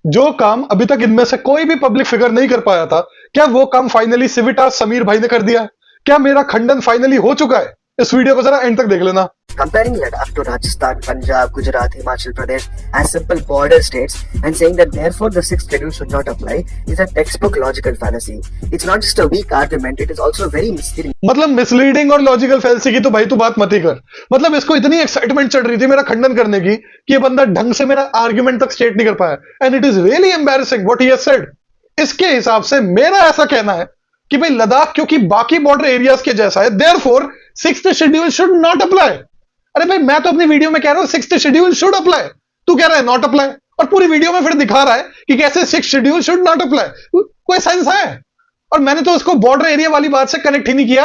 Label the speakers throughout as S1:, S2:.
S1: जो काम अभी तक इनमें से कोई भी पब्लिक फिगर नहीं कर पाया था, क्या वो काम फाइनली सिविटास समीर भाई ने कर दिया है? क्या मेरा खंडन फाइनली हो चुका है? इस वीडियो को जरा एंड तक देख लेना।
S2: Comparing Ladakh to Rajasthan, Punjab, Gujarat, Himachal Pradesh as simple border states and saying that therefore the sixth schedule should not apply is a textbook logical fallacy. It's not just a weak argument, it is also very misleading.
S1: मतलब misleading और logical fallacy की तो भाई तू बात मत ही कर। मतलब इसको इतनी एक्साइटमेंट चढ़ रही थी मेरा खंडन करने की कि ये बंदा ढंग से मेरा आर्ग्यूमेंट तक स्टेट नहीं कर पाया, and it is really embarrassing what he has said. इसके हिसाब से मेरा ऐसा कहना है कि भाई लद्दाख क्योंकि बाकी बॉर्डर एरियाज के जैसा है, therefore sixth schedule should not apply. अरे भाई मैं तो अपनी वीडियो में कह रहा हूं सिक्स्थ शेड्यूल शुड अप्लाई, तू कह रहा है नॉट अप्लाई, और पूरी वीडियो में फिर दिखा रहा है कि कैसे sixth schedule should not apply. कोई सेंस है? और मैंने तो उसको बॉर्डर एरिया वाली बात से कनेक्ट ही नहीं किया।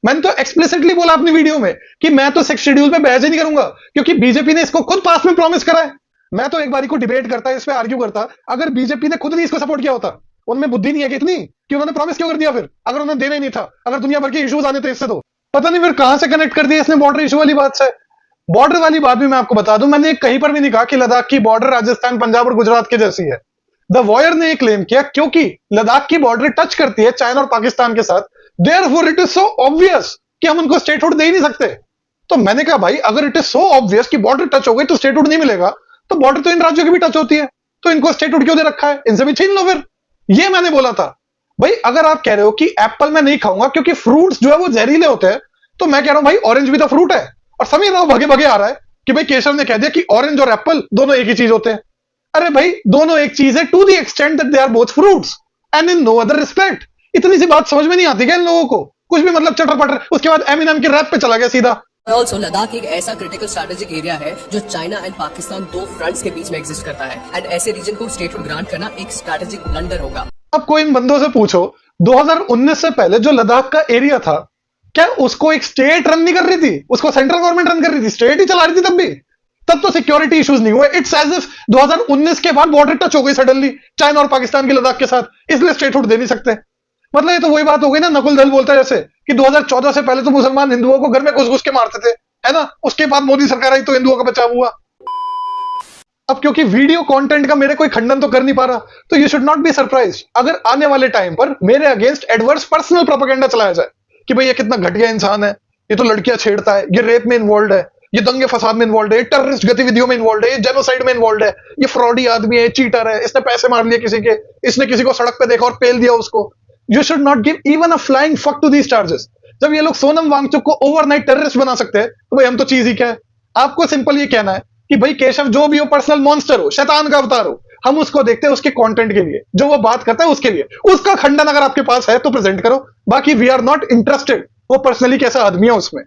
S1: मैंने तो एक्सप्लिसिटली बोला अपनी वीडियो में कि मैं तो सिक्स्थ शेड्यूल पे बहस ही नहीं करूंगा, क्योंकि बीजेपी ने इसको खुद पास में प्रॉमिस करा है। मैं तो एक बारी को डिबेट करता, इस पे आर्ग्यू करता, अगर बीजेपी ने खुद नहीं इसको सपोर्ट किया होता। उनमें बुद्धि नहीं है कि इतनी कि उन्होंने प्रॉमिस क्यों कर दिया फिर, अगर उन्हें देना ही नहीं था, अगर दुनिया भर के इश्यूज आने थे इससे, तो पता नहीं फिर कहां से कनेक्ट कर दिया इसने बॉर्डर इशू वाली बात से। बॉर्डर वाली बात भी मैं आपको बता दूं, मैंने कहीं पर भी नहीं कहा कि लद्दाख की बॉर्डर राजस्थान, पंजाब और गुजरात के जैसी है। द वॉयर ने क्लेम किया क्योंकि लद्दाख की बॉर्डर टच करती है चाइना और पाकिस्तान के साथ, therefore it is so obvious कि हम उनको स्टेटहुड दे ही नहीं सकते। तो मैंने कहा भाई अगर इट इज सो ऑब्वियस कि बॉर्डर टच हो गई तो स्टेटहुड नहीं मिलेगा, तो बॉर्डर तो इन राज्यों की भी टच होती है, तो इनको स्टेटहुड क्यों दे रखा है? इनसे भी छीन लो फिर। ये मैंने बोला था। भाई अगर आप कह रहे हो कि एप्पल मैं नहीं खाऊंगा क्योंकि फ्रूट्स जो है वो जहरीले होते हैं, तो मैं कह रहा हूं भाई ऑरेंज भी तो फ्रूट है। और समीर राव भगे भगे आ रहा है कि भाई केशव ने कह दिया कि ऑरेंज और एप्पल दोनों एक ही चीज होते हैं। अरे भाई दोनों एक चीज है to the extent that they are both fruits and in no other respect. इतनी सी बात समझ में नहीं आती क्या इन लोगों को? कुछ भी मतलब चटर पटर। उसके बाद एमिनेम के रैप पे चला गया सीधा।
S3: ऑल्सो लद्दाख एक ऐसा क्रिटिकल स्ट्रेटेजिक एरिया है जो चाइना एंड पाकिस्तान दो फ्रंट्स के बीच में एग्जिस्ट करता है, एंड ऐसे रीजन को स्टेटहुड ग्रांट करना एक स्ट्रेटेजिक ब्लंडर होगा।
S1: अब कोई इन बंदों से पूछो 2019 से पहले जो लद्दाख का एरिया था, क्या उसको एक स्टेट रन नहीं कर रही थी? उसको सेंट्रल गवर्नमेंट रन कर रही थी, स्टेट ही चला रही थी तब भी। तब तो सिक्योरिटी इश्यूज नहीं हुए। इट्स एज इफ 2019 के बाद बॉर्डर टच हो गई सडनली चाइना और पाकिस्तान की लद्दाख के साथ, इसलिए स्टेटहुड दे नहीं सकते। मतलब ये तो वही बात हो गई ना, नकुल दल बोलता है जैसे कि 2014 से पहले तो मुसलमान हिंदुओं को घर में घुस घुस के मारते थे, है ना? उसके बाद मोदी सरकार आई तो हिंदुओं का बचाव हुआ। अब क्योंकि वीडियो कंटेंट का मेरे कोई खंडन तो कर नहीं पा रहा, तो you should not be surprise अगर आने वाले टाइम पर मेरे अगेंस्ट एडवर्स पर्सनल प्रोपेगेंडा चलाया जाए कि भाई ये कितना घटिया इंसान है, ये तो लड़कियां छेड़ता है, ये रेप में इन्वॉल्व है, ये दंगे फसाद में इन्वॉल्व है, ये टेररिस्ट गतिविधियों में इन्वॉल्व है, ये जेनोसाइड में इन्वॉल्व है, ये फ्रॉडी आदमी है, चीटर है, इसने पैसे मार लिए किसी के, इसने किसी को सड़क पे देखा और पेल दिया उसको। You should not give even a flying fuck to these charges. जब ये लोग सोनम वांगचुक को ओवरनाइट टेररिस्ट बना सकते हैं, तो भाई हम तो चीज ही क्या है? आपको सिंपल ये कहना है कि भाई केशव जो भी हो, पर्सनल मॉन्स्टर हो, शैतान का अवतार हो, हम उसको देखते हैं उसके कंटेंट के लिए, जो वो बात करता है उसके लिए। उसका खंडन अगर आपके पास है तो प्रेजेंट करो, बाकी वी आर नॉट इंटरेस्टेड वो पर्सनली कैसा आदमी है उसमें।